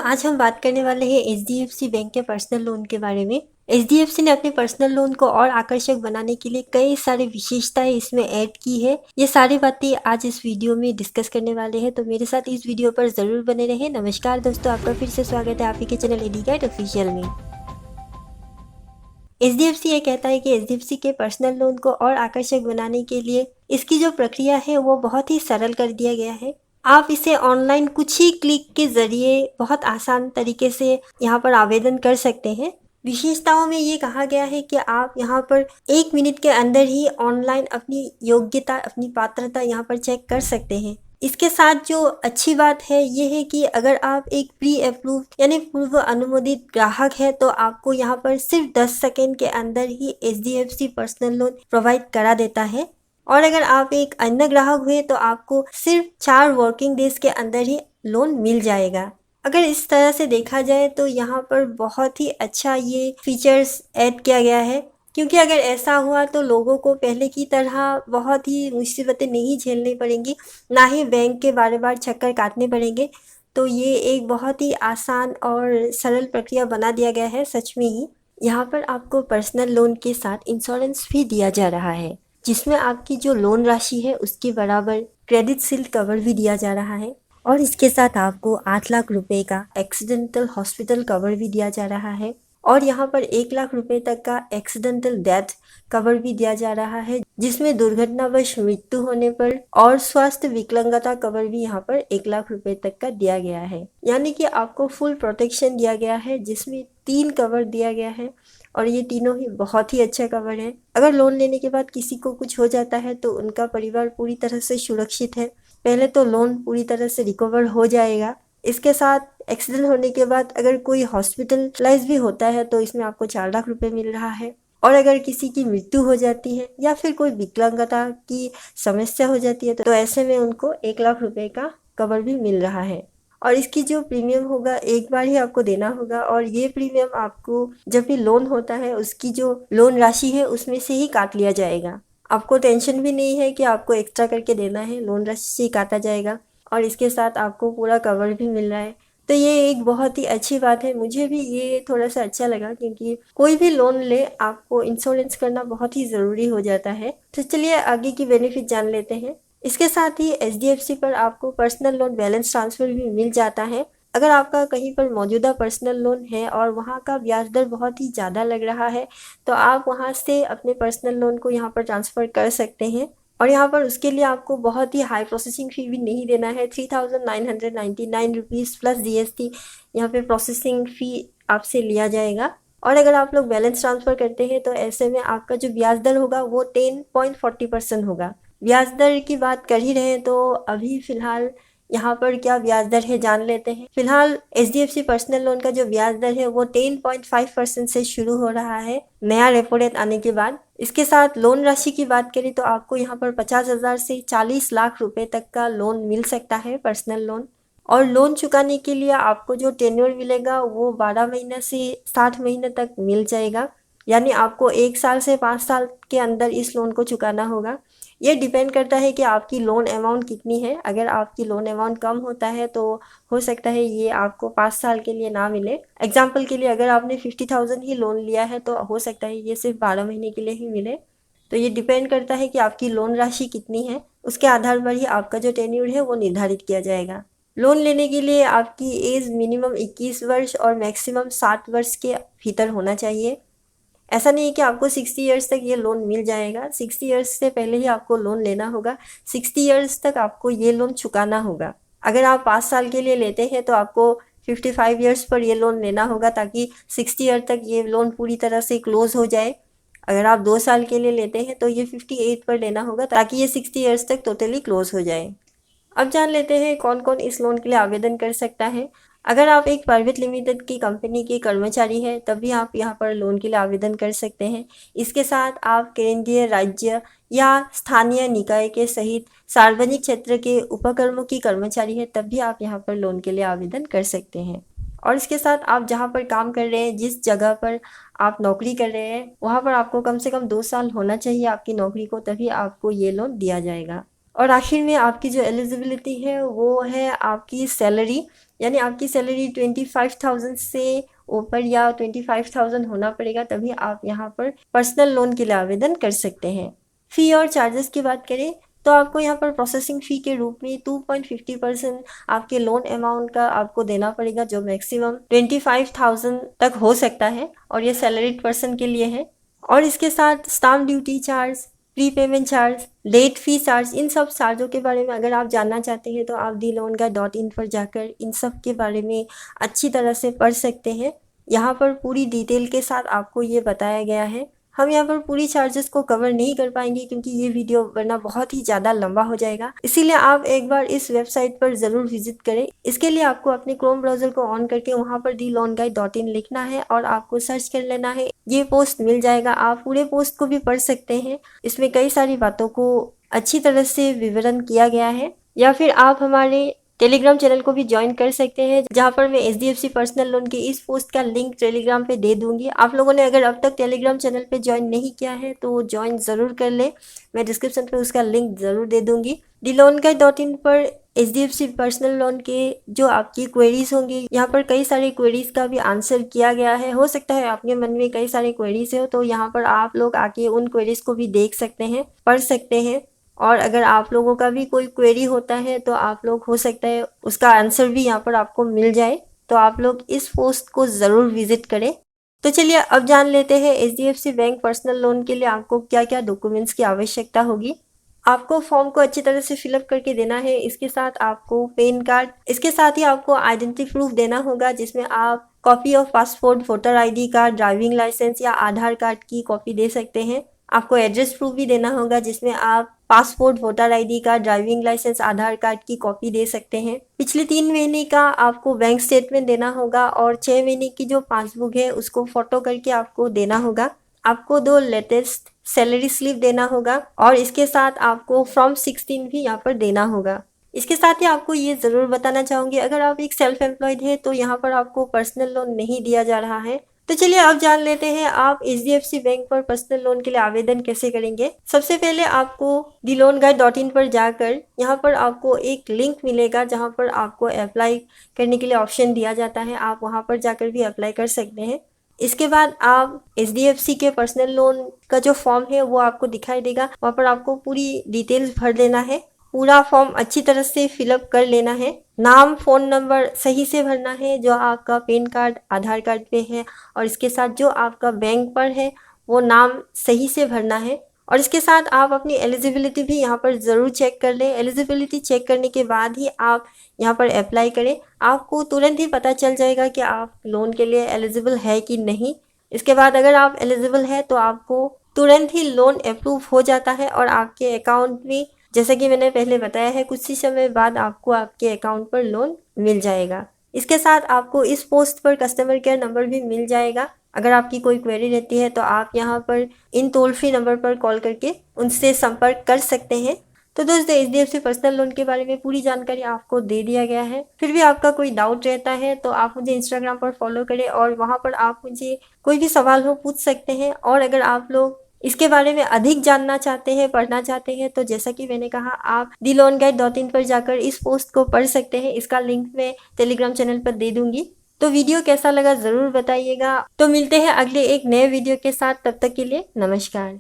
आज हम बात करने वाले हैं एचडीएफसी बैंक के पर्सनल लोन के बारे में। एचडीएफसी ने अपने पर्सनल लोन को और आकर्षक बनाने के लिए कई सारी विशेषताएं इसमें ऐड की है। ये सारी बातें आज इस वीडियो में डिस्कस करने वाले हैं, तो मेरे साथ इस वीडियो पर जरूर बने रहें। नमस्कार दोस्तों, आपका फिर से स्वागत है आप ही के चैनल एडी गाइड ऑफिशियल में। एचडीएफसी ये कहता है कि एचडीएफसी के पर्सनल लोन को और आकर्षक बनाने के लिए इसकी जो प्रक्रिया है वो बहुत ही सरल कर दिया गया है। आप इसे ऑनलाइन कुछ ही क्लिक के जरिए बहुत आसान तरीके से यहाँ पर आवेदन कर सकते हैं। विशेषताओं में ये कहा गया है कि आप यहाँ पर 1 मिनट के अंदर ही ऑनलाइन अपनी योग्यता, अपनी पात्रता यहाँ पर चेक कर सकते हैं। इसके साथ जो अच्छी बात है ये है कि अगर आप एक प्री अप्रूव यानी पूर्व अनुमोदित ग्राहक है तो आपको यहाँ पर सिर्फ 10 सेकेंड के अंदर ही एचडीएफसी पर्सनल लोन प्रोवाइड करा देता है। और अगर आप एक अन्य ग्राहक हुए तो आपको सिर्फ 4 वर्किंग डेज के अंदर ही लोन मिल जाएगा। अगर इस तरह से देखा जाए तो यहाँ पर बहुत ही अच्छा ये फीचर्स ऐड किया गया है, क्योंकि अगर ऐसा हुआ तो लोगों को पहले की तरह बहुत ही मुसीबतें नहीं झेलनी पड़ेंगी, ना ही बैंक के बार बार चक्कर काटने पड़ेंगे। तो ये एक बहुत ही आसान और सरल प्रक्रिया बना दिया गया है सच में ही। यहाँ पर आपको पर्सनल लोन के साथ इंश्योरेंस भी दिया जा रहा है, जिसमें आपकी जो लोन राशि है उसके बराबर क्रेडिट शील्ड कवर भी दिया जा रहा है। और इसके साथ आपको 8 लाख रुपए का एक्सीडेंटल हॉस्पिटल कवर भी दिया जा रहा है। और यहाँ पर 1 लाख रुपए तक का एक्सीडेंटल डेथ कवर भी दिया जा रहा है, जिसमें दुर्घटनावश मृत्यु होने पर और स्वास्थ्य विकलांगता कवर भी यहाँ पर 1 लाख रुपए तक का दिया गया है। यानी कि आपको फुल प्रोटेक्शन दिया गया है, जिसमें 3 कवर दिया गया है और ये तीनों ही बहुत ही अच्छा कवर है। अगर लोन लेने के बाद किसी को कुछ हो जाता है तो उनका परिवार पूरी तरह से सुरक्षित है। पहले तो लोन पूरी तरह से रिकवर हो जाएगा। इसके साथ एक्सीडेंट होने के बाद अगर कोई हॉस्पिटलाइज भी होता है तो इसमें आपको 4 लाख रुपए मिल रहा है। और अगर किसी की मृत्यु हो जाती है या फिर कोई विकलांगता की समस्या हो जाती है तो ऐसे में उनको 1 लाख रुपए का कवर भी मिल रहा है। और इसकी जो प्रीमियम होगा एक बार ही आपको देना होगा, और ये प्रीमियम आपको जब भी लोन होता है उसकी जो लोन राशि है उसमें से ही काट लिया जाएगा। आपको टेंशन भी नहीं है कि आपको एक्स्ट्रा करके देना है, लोन राशि से ही काटा जाएगा और इसके साथ आपको पूरा कवर भी मिल रहा है। तो ये एक बहुत ही अच्छी बात है। मुझे भी ये थोड़ा सा अच्छा लगा, क्योंकि कोई भी लोन ले आपको इंश्योरेंस करना बहुत ही ज़रूरी हो जाता है। तो चलिए आगे की बेनिफिट जान लेते हैं। इसके साथ ही एचडीएफसी पर आपको पर्सनल लोन बैलेंस ट्रांसफ़र भी मिल जाता है। अगर आपका कहीं पर मौजूदा पर्सनल लोन है और वहाँ का ब्याज दर बहुत ही ज़्यादा लग रहा है तो आप वहाँ से अपने पर्सनल लोन को यहाँ पर ट्रांसफ़र कर सकते हैं। और यहाँ पर उसके लिए आपको बहुत ही हाई प्रोसेसिंग फ़ी भी नहीं देना है। 3999 रुपीज़ प्लस जीएसटी यहाँ पे प्रोसेसिंग फ़ी आपसे लिया जाएगा। और अगर आप लोग बैलेंस ट्रांसफ़र करते हैं तो ऐसे में आपका जो ब्याज दर होगा वो 10.40% होगा। ब्याज दर की बात कर ही रहे हैं तो अभी फ़िलहाल यहाँ पर क्या ब्याज दर है जान लेते हैं। फिलहाल एचडीएफसी पर्सनल लोन का जो ब्याज दर है वो 10.5% से शुरू हो रहा है नया रेपो रेट आने के बाद। इसके साथ लोन राशि की बात करें तो आपको यहाँ पर 50,000 से 40 लाख रुपए तक का लोन मिल सकता है पर्सनल लोन। और लोन चुकाने के लिए आपको जो टेन्योर मिलेगा वो 12 महीने से 60 महीने तक मिल जाएगा। यानी आपको 1 साल से 5 साल के अंदर इस लोन को चुकाना होगा। ये डिपेंड करता है कि आपकी लोन अमाउंट कितनी है। अगर आपकी लोन अमाउंट कम होता है तो हो सकता है ये आपको 5 साल के लिए ना मिले। एग्जाम्पल के लिए अगर आपने 50,000 ही लोन लिया है तो हो सकता है ये सिर्फ 12 महीने के लिए ही मिले। तो ये डिपेंड करता है कि आपकी लोन राशि कितनी है, उसके आधार पर ही आपका जो टेन्योर है वो निर्धारित किया जाएगा। लोन लेने के लिए आपकी एज मिनिमम 21 वर्ष और मैक्सिमम 60 वर्ष के भीतर होना चाहिए। ऐसा नहीं है कि आपको 60 इयर्स तक ये लोन मिल जाएगा। 60 इयर्स से पहले ही आपको लोन लेना होगा। 60 इयर्स तक आपको ये लोन चुकाना होगा। अगर आप 5 साल के लिए लेते हैं तो आपको 55 इयर्स पर ये लोन लेना होगा ताकि 60 ईयर तक ये लोन पूरी तरह से क्लोज हो जाए। अगर आप 2 साल के लिए लेते हैं तो ये 58 पर लेना होगा ताकि ये 60 इयर्स तक टोटली क्लोज हो जाए। अब जान लेते हैं कौन कौन इस लोन के लिए आवेदन कर सकता है। अगर आप एक प्राइवेट लिमिटेड की कंपनी के कर्मचारी हैं तभी आप यहाँ पर लोन के लिए आवेदन कर सकते हैं। इसके साथ आप केंद्रीय, राज्य या स्थानीय निकाय के सहित सार्वजनिक क्षेत्र के उपक्रमों की कर्मचारी हैं तब भी आप यहाँ पर लोन के लिए आवेदन कर सकते हैं। और इसके साथ आप जहाँ पर काम कर रहे हैं, जिस जगह पर आप नौकरी कर रहे हैं, वहाँ पर आपको कम से कम 2 साल होना चाहिए आपकी नौकरी को, तभी आपको ये लोन दिया जाएगा। और आखिर में आपकी जो एलिजिबिलिटी है वो है आपकी सैलरी। यानी आपकी सैलरी 25,000 से ऊपर या 25,000 होना पड़ेगा, तभी आप यहाँ पर पर्सनल लोन के लिए आवेदन कर सकते हैं। फ़ी और चार्जेस की बात करें तो आपको यहाँ पर प्रोसेसिंग फ़ी के रूप में 2.50% आपके लोन अमाउंट का आपको देना पड़ेगा, जो मैक्सिमम 25,000 तक हो सकता है, और ये सैलरीड पर्सन के लिए है। और इसके साथ stamp duty charge, pre payment charge, late fee charge, इन सब चार्जों के बारे में अगर आप जानना चाहते हैं तो आप दी लोन गाइड .in पर जाकर इन सब के बारे में अच्छी तरह से पढ़ सकते हैं। यहाँ पर पूरी डिटेल के साथ आपको ये बताया गया है। हम यहाँ पर पूरी चार्जेस को कवर नहीं कर पाएंगे क्योंकि ये वीडियो वरना बहुत ही ज़्यादा लंबा हो जाएगा, इसीलिए आप एक बार इस वेबसाइट पर ज़रूर विजिट करें। इसके लिए आपको अपने क्रोम ब्राउज़र को ऑन करके वहाँ पर दी लोन गाइड .in लिखना है और आपको सर्च कर लेना है। ये पोस्ट मिल जाएगा, आप पूरे पोस्ट को भी पढ़ सकते हैं। इसमें कई सारी बातों को अच्छी तरह से विवरण किया गया है। या फिर आप हमारे टेलीग्राम चैनल को भी ज्वाइन कर सकते हैं, जहां पर मैं HDFC पर्सनल लोन की इस पोस्ट का लिंक टेलीग्राम पे दे दूंगी। आप लोगों ने अगर अब तक टेलीग्राम चैनल पे ज्वाइन नहीं किया है तो ज्वाइन ज़रूर कर लें, मैं डिस्क्रिप्शन पे उसका लिंक ज़रूर दे दूंगी। दी लोन गाइड .in पर HDFC पर्सनल लोन के जो आपकी क्वेरीज होंगी, यहाँ पर कई सारी क्वेरीज का भी आंसर किया गया है। हो सकता है आपके मन में कई सारी क्वेरीज हो, तो यहाँ पर आप लोग आके उन क्वेरीज को भी देख सकते हैं, पढ़ सकते हैं। और अगर आप लोगों का भी कोई क्वेरी होता है तो आप लोग, हो सकता है उसका आंसर भी यहाँ पर आपको मिल जाए, तो आप लोग इस पोस्ट को ज़रूर विजिट करें। तो चलिए अब जान लेते हैं HDFC बैंक पर्सनल लोन के लिए आपको क्या क्या डॉक्यूमेंट्स की आवश्यकता होगी। आपको फॉर्म को अच्छी तरह से फिलअप करके देना है। इसके साथ आपको पैन कार्ड, इसके साथ ही आपको आइडेंटिटी प्रूफ देना होगा, जिसमें आप copy of passport, voter ID card, driving licence या आधार कार्ड की कॉपी दे सकते हैं। आपको एड्रेस प्रूफ भी देना होगा, जिसमें आप passport, voter ID card, driving licence, Aadhaar card की कॉपी दे सकते हैं। पिछले 3 महीने का आपको बैंक स्टेटमेंट देना होगा और 6 महीने की जो पासबुक है उसको फोटो करके आपको देना होगा। आपको 2 लेटेस्ट सैलरी स्लिप देना होगा और इसके साथ आपको फॉर्म 16 भी यहाँ पर देना होगा। इसके साथ ही आपको ये ज़रूर बताना चाहूँगी, अगर आप एक सेल्फ एम्प्लॉयड है तो यहाँ पर आपको पर्सनल लोन नहीं दिया जा रहा है। तो चलिए अब जान लेते हैं आप HDFC बैंक पर पर्सनल लोन के लिए आवेदन कैसे करेंगे। सबसे पहले आपको दी लोन गाइड .in पर जाकर यहाँ पर आपको एक लिंक मिलेगा, जहाँ पर आपको अप्लाई करने के लिए ऑप्शन दिया जाता है। आप वहाँ पर जाकर भी अप्लाई कर सकते हैं। इसके बाद आप HDFC के पर्सनल लोन का जो फॉर्म है वो आपको दिखाई देगा, वहाँ पर आपको पूरी डिटेल्स भर देना है। पूरा फॉर्म अच्छी तरह से फिलअप कर लेना है। नाम, फ़ोन नंबर सही से भरना है जो आपका पैन कार्ड, आधार कार्ड पे है, और इसके साथ जो आपका बैंक पर है वो नाम सही से भरना है। और इसके साथ आप अपनी एलिजिबिलिटी भी यहाँ पर ज़रूर चेक कर लें। एलिजिबिलिटी चेक करने के बाद ही आप यहाँ पर अप्लाई करें। आपको तुरंत ही पता चल जाएगा कि आप लोन के लिए एलिजिबल है कि नहीं। इसके बाद अगर आप एलिजिबल है तो आपको तुरंत ही लोन अप्रूव हो जाता है और आपके अकाउंट में, जैसा कि मैंने पहले बताया है, कुछ ही समय बाद आपको आपके अकाउंट पर लोन मिल जाएगा। इसके साथ आपको इस पोस्ट पर कस्टमर केयर नंबर भी मिल जाएगा। अगर आपकी कोई क्वेरी रहती है तो आप यहाँ पर इन टोल फ्री नंबर पर कॉल करके उनसे संपर्क कर सकते हैं। तो दोस्तों, HDFC पर्सनल लोन के बारे में पूरी जानकारी आपको दे दिया गया है। फिर भी आपका कोई डाउट रहता है तो आप मुझे इंस्टाग्राम पर फॉलो करें और वहाँ पर आप मुझे कोई भी सवाल हो पूछ सकते हैं। और अगर आप लोग इसके बारे में अधिक जानना चाहते हैं, पढ़ना चाहते हैं, तो जैसा कि मैंने कहा, आप दी लोन गाइड .in पर जाकर इस पोस्ट को पढ़ सकते हैं। इसका लिंक मैं टेलीग्राम चैनल पर दे दूंगी। तो वीडियो कैसा लगा ज़रूर बताइएगा। तो मिलते हैं अगले एक नए वीडियो के साथ, तब तक के लिए नमस्कार।